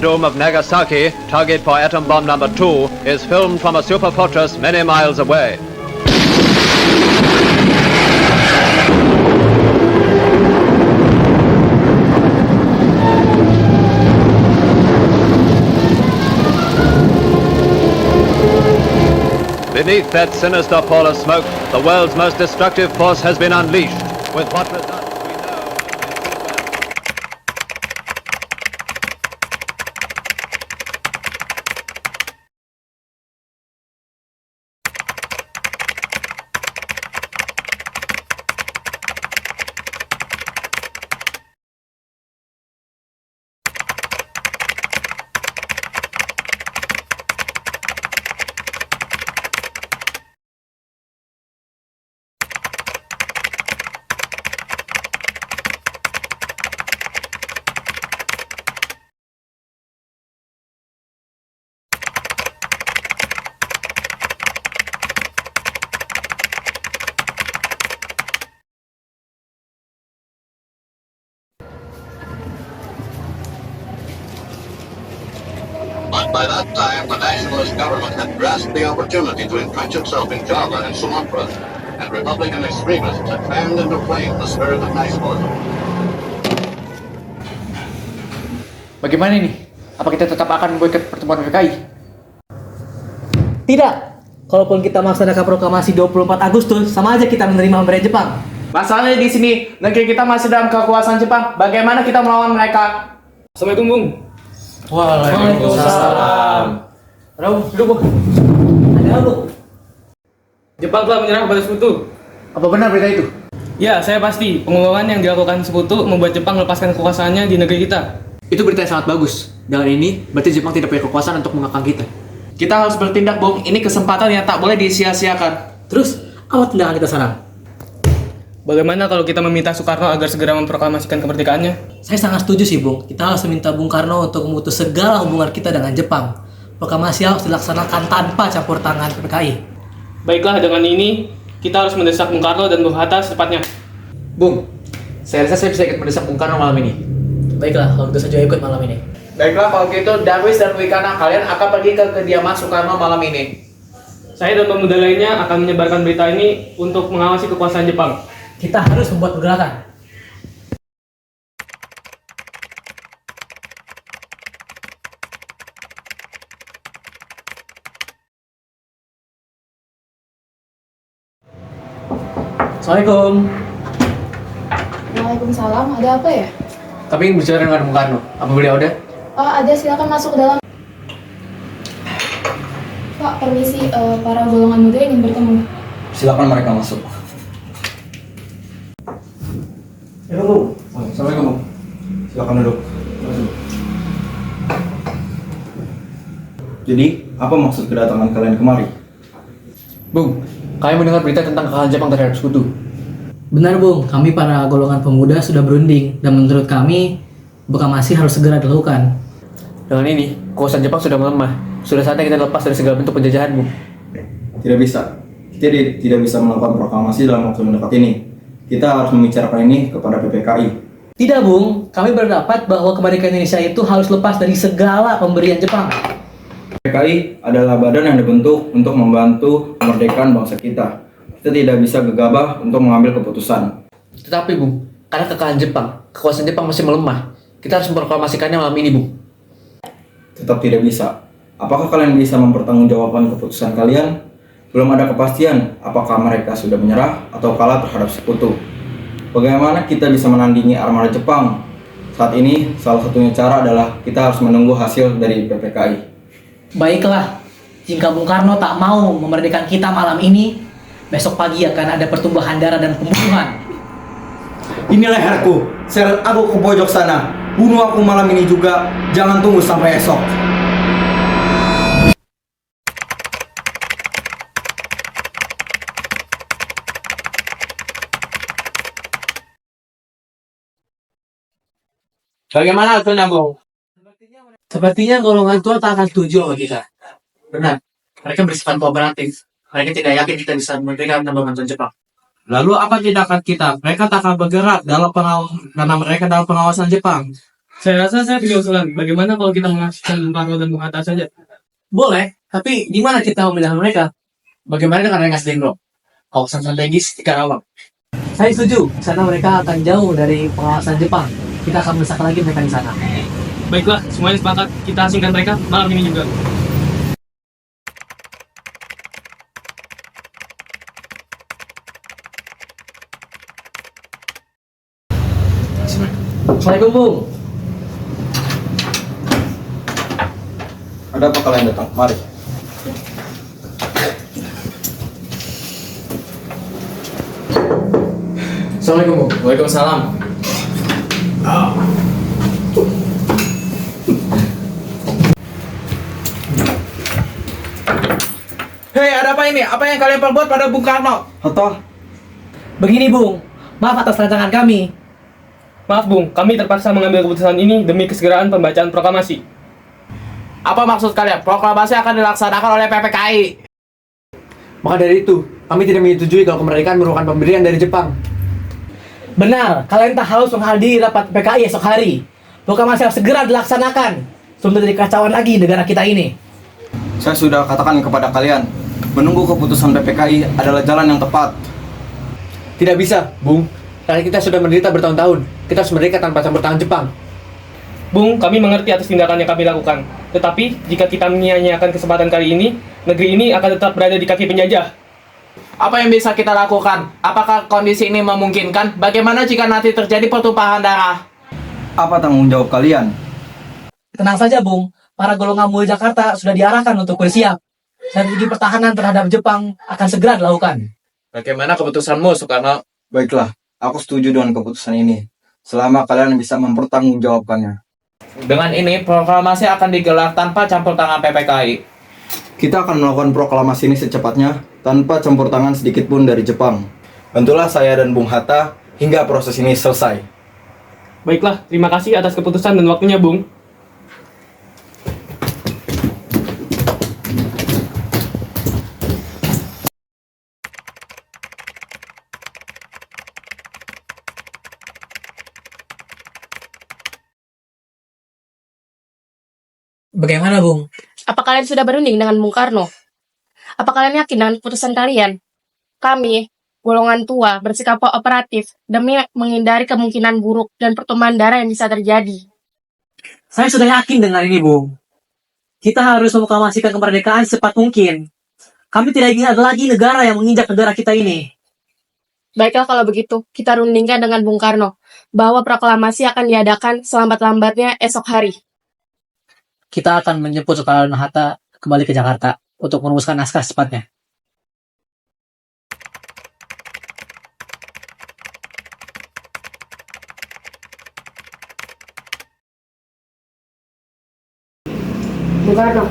Dome of Nagasaki, target for atom bomb number 2, is filmed from a super fortress many miles away. Beneath that sinister pall of smoke, the world's most destructive force has been unleashed. With what results we know is But by that time, the nationalist government had grasped the opportunity to entrench itself in Java and Sumatra, and Republican extremists had fanned into flame the spirit of nationalism. Bagaimana ini? Apa kita tetap akan memboikot pertemuan PKI? Tidak. Kalaupun kita melaksanakan proklamasi 24 Agustus, sama aja kita menerima pemberian Jepang. Masalahnya di sini, negeri kita masih dalam kekuasaan Jepang. Bagaimana kita melawan mereka? Assalamualaikum, Bung. Waalaikumsalam. Raul, duduk, Bu. Ada apa, Bu? Jepang telah menyerah kepada sekutu. Apa benar berita itu? Ya, saya pasti. Pengulangan yang dilakukan sekutu membuat Jepang melepaskan kekuasaannya di negeri kita. Itu berita yang sangat bagus. Dengan ini, berarti Jepang tidak punya kekuasaan untuk mengekang kita. Kita harus bertindak, Bung. Ini kesempatan yang tak boleh disia-siakan. Terus, apa tindakan kita sekarang? Bagaimana kalau kita meminta Soekarno agar segera memproklamasikan kemerdekaannya? Saya sangat setuju sih, Bung. Kita harus meminta Bung Karno untuk memutus segala hubungan kita dengan Jepang. Proklamasi harus dilaksanakan tanpa campur tangan PKI. Baiklah, dengan ini kita harus mendesak Bung Karno dan Bung Hatta secepatnya. Bung, saya rasa saya bisa ikut mendesak Bung Karno malam ini. Baiklah, kalau gitu saya ikut malam ini. Baiklah, kalau gitu Darwis dan Wikana, kalian akan pergi ke kediaman Soekarno malam ini. Saya dan pemuda lainnya akan menyebarkan berita ini untuk mengawasi kekuasaan Jepang. Kita harus membuat pergerakan. Assalamualaikum. Waalaikumsalam, ada apa ya? Kami ingin bicara dengan Bung Karno. Apa beliau ada? Oh, ada, silakan masuk ke dalam. Pak, permisi, para golongan muda ingin bertemu. Silakan mereka masuk. Assalamualaikum, Bung. Silakan duduk. Jadi, apa maksud kedatangan kalian kemari? Bung, kami mendengar berita tentang kekalahan Jepang terhadap sekutu. Benar, Bung. Kami para golongan pemuda sudah berunding dan menurut kami proklamasi harus segera dilakukan. Dengan ini, kekuasaan Jepang sudah melemah. Sudah saatnya kita lepas dari segala bentuk penjajahan, Bung. Tidak bisa. Kita tidak bisa melakukan proklamasi dalam waktu mendekat ini. Kita harus membicarakan ini kepada PPKI. Tidak, Bung. Kami berpendapat bahwa kemerdekaan Indonesia itu harus lepas dari segala pemberian Jepang. PPKI adalah badan yang dibentuk untuk membantu kemerdekaan bangsa kita. Kita tidak bisa gegabah untuk mengambil keputusan. Tetapi, Bung, karena kekalahan Jepang, kekuasaan Jepang masih melemah. Kita harus memproklamasikannya malam ini, Bung. Tetap tidak bisa. Apakah kalian bisa mempertanggungjawabkan keputusan kalian? Belum ada kepastian apakah mereka sudah menyerah atau kalah terhadap sekutu. Bagaimana kita bisa menandingi armada Jepang? Saat ini, salah satunya cara adalah kita harus menunggu hasil dari PPKI. Baiklah, jika Bung Karno tak mau memerdekakan kita malam ini, besok pagi akan ada pertumbuhan darah dan pembunuhan. Ini leherku, seret aku ke pojok sana. Bunuh aku malam ini juga, jangan tunggu sampai esok. Bagaimana hasilnya, Bung? Sepertinya golongan tua tak akan setuju sama kita. Benar. Mereka bersifat kooperatif. Mereka tidak yakin kita bisa memerdekakan tanpa bantuan Jepang. Lalu apa tindakan kita? Mereka tak akan bergerak dalam karena mereka dalam pengawasan Jepang. Saya rasa saya punya usulan. Bagaimana kalau kita mengaksikan Bung Karno dan Bung Hatta saja? Boleh, tapi di mana kita memilih mereka? Bagaimana dengan Rengas Dengklok? Kawasan strategis di Karawang. Saya setuju, di sana mereka akan jauh dari pengawasan Jepang. Kita akan mendesak lagi mereka di sana. Baiklah, semuanya sepakat. Kita asingkan mereka malam ini juga. Assalamualaikum, Bung. Ada apa kalian datang? Mari. Assalamualaikum, Bung. Waalaikumsalam. Hei, ada apa ini? Apa yang kalian perbuat pada Bung Karno? Hatta, Begini, Bung. Maaf atas rancangan kami. Maaf Bung, kami terpaksa mengambil keputusan ini demi kesegeraan pembacaan proklamasi. Apa maksud kalian? Proklamasi akan dilaksanakan oleh PPKI. Maka dari itu, kami tidak menyetujui kalau kemerdekaan merupakan pemberian dari Jepang. Benar, kalian tak harus menghadiri rapat PKI esok hari. Proklamasi harus segera dilaksanakan. Sebelum terjadi kekacauan lagi di negara kita ini. saya sudah katakan kepada kalian, menunggu keputusan PPKI adalah jalan yang tepat. Tidak bisa, Bung. Karena kita sudah menderita bertahun-tahun. Kita harus merdeka tanpa campur tangan Jepang. Bung, kami mengerti atas tindakan yang kami lakukan. Tetapi, jika kita menyia-nyiakan kesempatan kali ini, negeri ini akan tetap berada di kaki penjajah. Apa yang bisa kita lakukan? Apakah kondisi ini memungkinkan? Bagaimana jika nanti terjadi pertumpahan darah? Apa tanggung jawab kalian? Tenang saja, Bung. Para golongan muda Jakarta sudah diarahkan untuk bersiap. Strategi pertahanan terhadap Jepang akan segera dilakukan. Bagaimana keputusanmu, Soekarno? Baiklah, aku setuju dengan keputusan ini. Selama kalian bisa mempertanggungjawabkannya. Dengan ini, proklamasi akan digelar tanpa campur tangan PPKI. Kita akan melakukan proklamasi ini secepatnya, tanpa campur tangan sedikit pun dari Jepang. Bantulah saya dan Bung Hatta hingga proses ini selesai. Baiklah, terima kasih atas keputusan dan waktunya Bung. Bagaimana, Bung? Apa kalian sudah berunding dengan Bung Karno? Apa kalian yakin dengan keputusan kalian? Kami, golongan tua, bersikap kooperatif demi menghindari kemungkinan buruk dan pertumpahan darah yang bisa terjadi. Saya sudah yakin dengan ini, Bung. Kita harus memproklamasikan kemerdekaan secepat mungkin. Kami tidak ingin ada lagi negara yang menginjak negara kita ini. Baiklah kalau begitu, kita rundingkan dengan Bung Karno bahwa proklamasi akan diadakan selambat-lambatnya esok hari. Kita akan menjemput Soekarno dan Hatta kembali ke Jakarta untuk merumuskan naskah secepatnya. Bung Karno,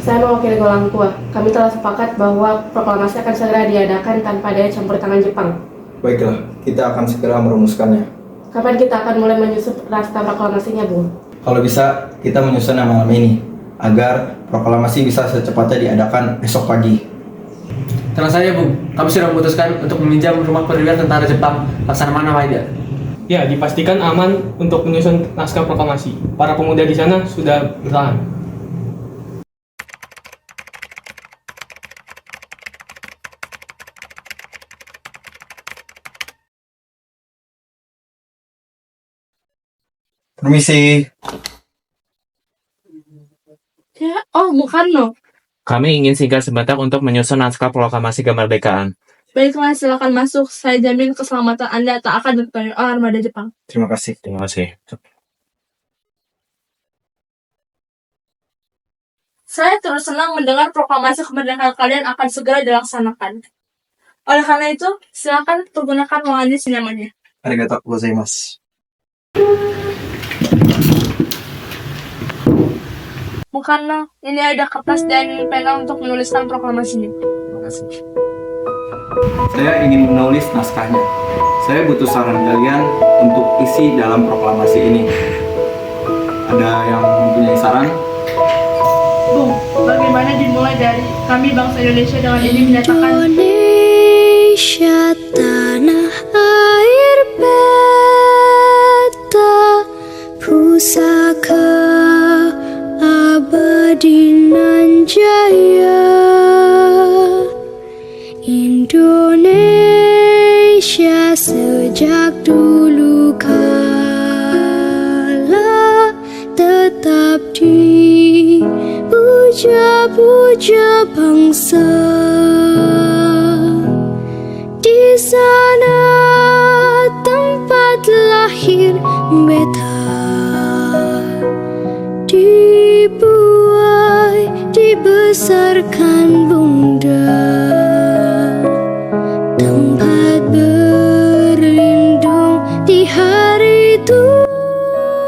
saya mewakili golongan tua. Kami telah sepakat bahwa proklamasi akan segera diadakan tanpa adanya campur tangan Jepang. Baiklah, kita akan segera merumuskannya. Kapan kita akan mulai menyusun naskah proklamasinya, Bung? Kalau bisa, kita menyusunnya malam ini, agar proklamasi bisa secepatnya diadakan esok pagi. Tenang saja, Bung. Kami sudah memutuskan untuk meminjam rumah perwira tentara Jepang, Laksamana Maeda. Ya, dipastikan aman untuk menyusun naskah proklamasi. Para pemuda di sana sudah bertahan. Permisi. Ya, oh Bung Karno. Kami ingin singgah sebentar untuk menyusun naskah proklamasi kemerdekaan. Baiklah, silakan masuk. Saya jamin keselamatan Anda tak akan dipengaruhi oleh armada Jepang. Terima kasih. Terima kasih. Saya terus senang mendengar proklamasi kemerdekaan kalian akan segera dilaksanakan. Oleh karena itu, silakan pergunakan ruangan ini senyamannya. Arigatou gozaimasu. Bung Karno, ini ada kertas dan pena untuk menuliskan proklamasi ini. Terima kasih. Saya ingin menulis naskahnya. Saya butuh saran kalian untuk isi dalam proklamasi ini. Ada yang mempunyai saran? Bung, bagaimana dimulai dari kami bangsa Indonesia dengan ini menyatakan Indonesia tanah air beta pusat jaya, Indonesia sejak dulu kala tetap dipuja-puja bangsa. Di sana tempat lahir beta, dibuai, dibesarkan bunda, tempat berlindung di hari itu.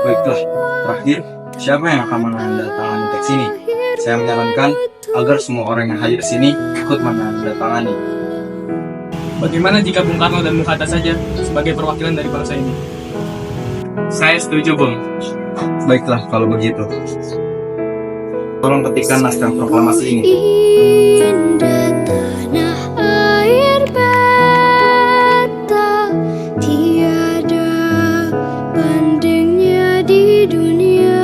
Baiklah, terakhir, siapa yang akan menandatangani teks ini? Saya menyarankan agar semua orang yang hadir sini ikut menandatangani. Bagaimana jika Bung Karno dan Bung Hatta saja sebagai perwakilan dari bangsa ini? Saya setuju, Bung. Baiklah kalau begitu. Tolong ketikkan naskah proklamasi ini. Indah tanah air beta, tiada bandingnya di dunia.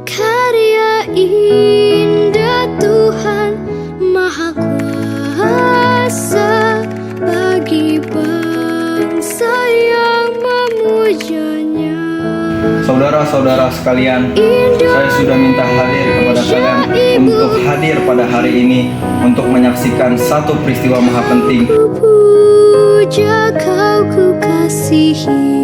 Karya indah Tuhan Maha Kuasa bagi bangsa yang memujanya. Saudara-saudara sekalian, saya sudah minta hadir kepada kalian untuk hadir pada hari ini untuk menyaksikan satu peristiwa maha penting. Puja kau ku kasihi.